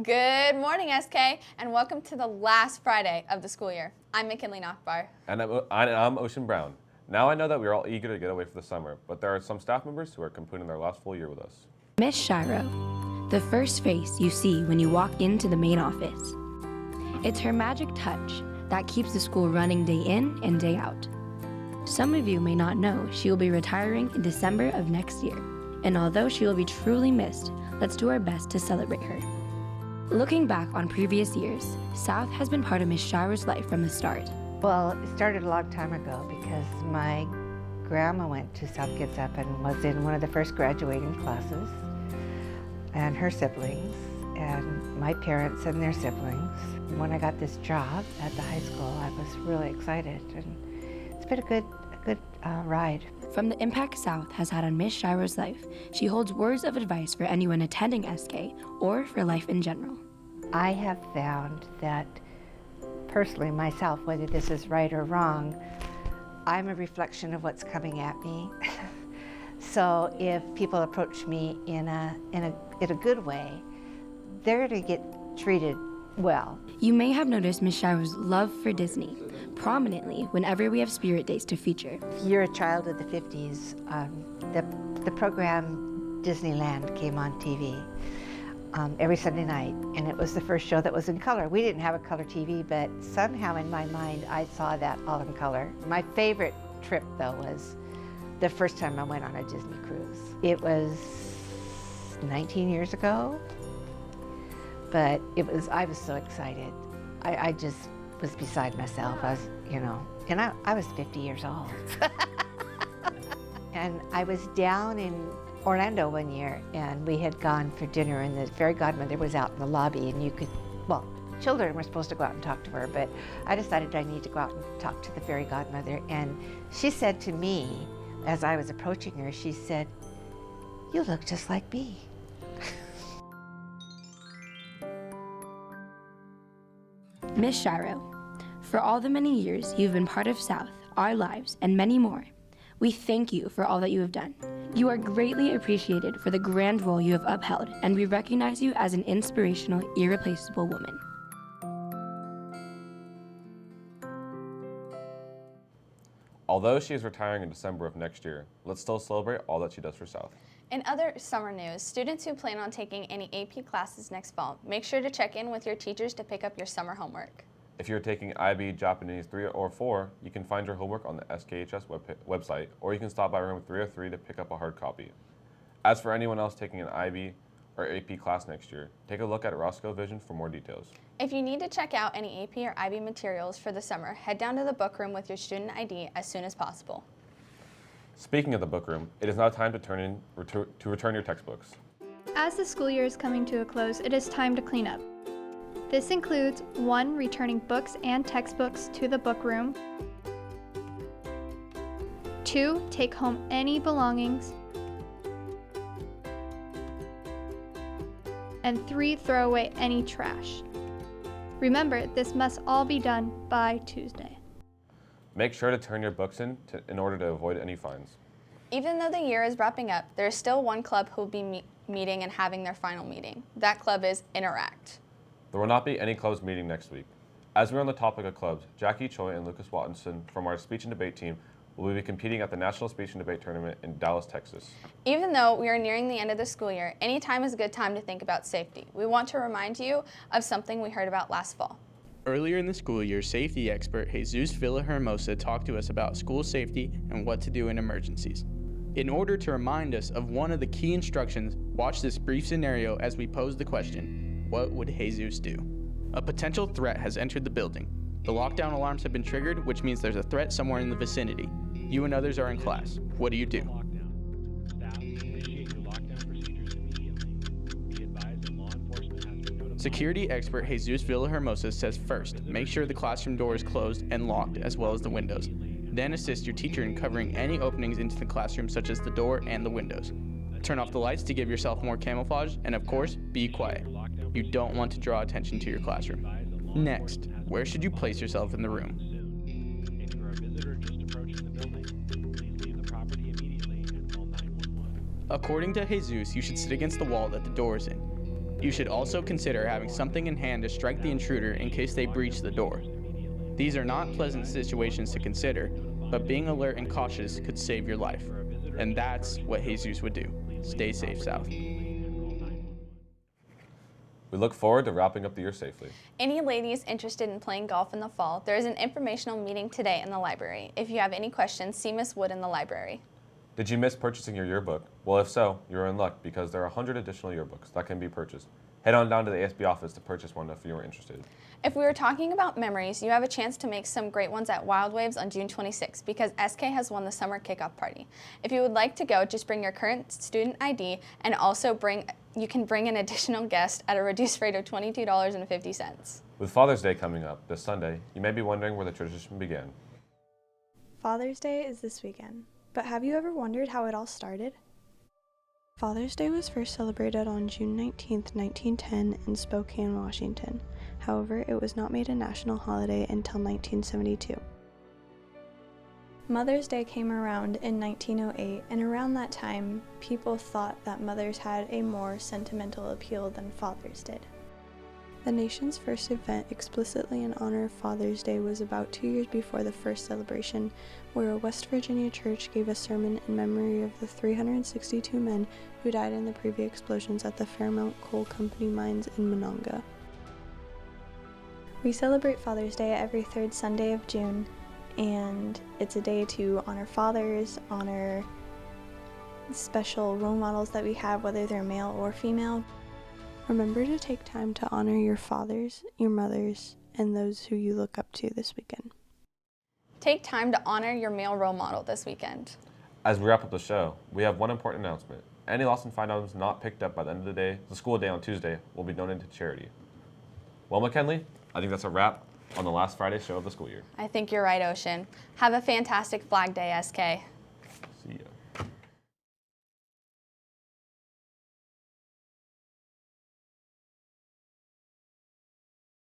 Good morning, SK, and welcome to the last Friday of the school year. I'm McKinley Nachbar. And I'm Ocean Brown. Now I know that we are all eager to get away for the summer, but there are some staff members who are completing their last full year with us. Miss Schiro, the first face you see when you walk into the main office. It's her magic touch that keeps the school running day in and day out. Some of you may not know she will be retiring in December of next year, and although she will be truly missed, let's do our best to celebrate her. Looking back on previous years, South has been part of Miss Shiro's life from the start. Well, it started a long time ago because my grandma went to South Gets Up and was in one of the first graduating classes, and her siblings, and my parents and their siblings. When I got this job at the high school, I was really excited, and it's been a good ride. From the impact South has had on Miss Shiro's life, she holds words of advice for anyone attending SK or for life in general. I have found that personally myself, whether this is right or wrong, I'm a reflection of what's coming at me. So if people approach me in a good way, they're going to get treated well. You may have noticed Miss Shiro's love for Disney prominently whenever we have Spirit Days to feature. If you're a child of the 50s, the program Disneyland came on TV every Sunday night, and it was the first show that was in color. We didn't have a color TV, but somehow in my mind I saw that all in color. My favorite trip, though, was the first time I went on a Disney cruise. It was 19 years ago, but I was so excited. I just was beside myself. And I was 50 years old. And I was down in Orlando one year, and we had gone for dinner, and the fairy godmother was out in the lobby, and children were supposed to go out and talk to her, but I decided I need to go out and talk to the fairy godmother, and she said to me, as I was approaching her, she said, "You look just like me." Miss Schiro, for all the many years you've been part of South, our lives, and many more, we thank you for all that you have done. You are greatly appreciated for the grand role you have upheld, and we recognize you as an inspirational, irreplaceable woman. Although she is retiring in December of next year, let's still celebrate all that she does for South. In other summer news, students who plan on taking any AP classes next fall, make sure to check in with your teachers to pick up your summer homework. If you're taking IB, Japanese 3 or 4, you can find your homework on the SKHS website, or you can stop by room 303 to pick up a hard copy. As for anyone else taking an IB or AP class next year, take a look at Roscoe Vision for more details. If you need to check out any AP or IB materials for the summer, head down to the book room with your student ID as soon as possible. Speaking of the book room, it is now time to return your textbooks. As the school year is coming to a close, it is time to clean up. This includes 1. Returning books and textbooks to the book room. 2. Take home any belongings. And 3. Throw away any trash. Remember, this must all be done by Tuesday. Make sure to turn your books in order to avoid any fines. Even though the year is wrapping up, there is still one club who will be meeting and having their final meeting. That club is Interact. There will not be any clubs meeting next week. As we're on the topic of clubs, Jackie Choi and Lucas Watson from our speech and debate team will be competing at the National Speech and Debate Tournament in Dallas, Texas. Even though we are nearing the end of the school year, any time is a good time to think about safety. We want to remind you of something we heard about last fall. Earlier in the school year, safety expert Jesus Villahermosa talked to us about school safety and what to do in emergencies. In order to remind us of one of the key instructions, watch this brief scenario as we pose the question, what would Jesus do? A potential threat has entered the building. The lockdown alarms have been triggered, which means there's a threat somewhere in the vicinity. You and others are in class. What do you do? Security expert Jesus Villahermosa says first, make sure the classroom door is closed and locked as well as the windows. Then assist your teacher in covering any openings into the classroom such as the door and the windows. Turn off the lights to give yourself more camouflage, and of course, be quiet. You don't want to draw attention to your classroom. Next, where should you place yourself in the room? According to Jesus, you should sit against the wall that the door is in. You should also consider having something in hand to strike the intruder in case they breach the door. These are not pleasant situations to consider, but being alert and cautious could save your life. And that's what Jesus would do. Stay safe, South. We look forward to wrapping up the year safely. Any ladies interested in playing golf in the fall, there is an informational meeting today in the library. If you have any questions, see Miss Wood in the library. Did you miss purchasing your yearbook? Well, if so, you're in luck because there are 100 additional yearbooks that can be purchased. Head on down to the ASB office to purchase one if you are interested. If we were talking about memories, you have a chance to make some great ones at Wild Waves on June 26th because SK has won the summer kickoff party. If you would like to go, just bring your current student ID and also you can bring an additional guest at a reduced rate of $22.50. With Father's Day coming up this Sunday, you may be wondering where the tradition began. Father's Day is this weekend, but have you ever wondered how it all started? Father's Day was first celebrated on June 19, 1910 in Spokane, Washington. However, it was not made a national holiday until 1972. Mother's Day came around in 1908, and around that time, people thought that mothers had a more sentimental appeal than fathers did. The nation's first event explicitly in honor of Father's Day was about 2 years before the first celebration, where a West Virginia church gave a sermon in memory of the 362 men who died in the previous explosions at the Fairmount Coal Company mines in Monongah. We celebrate Father's Day every third Sunday of June, and it's a day to honor fathers, honor special role models that we have, whether they're male or female. Remember to take time to honor your fathers, your mothers, and those who you look up to this weekend. Take time to honor your male role model this weekend. As we wrap up the show, we have one important announcement. Any lost and found items not picked up by the end of the school day on Tuesday, will be donated to charity. Well, McKinley, I think that's a wrap on the last Friday show of the school year. I think you're right, Ocean. Have a fantastic Flag Day, SK.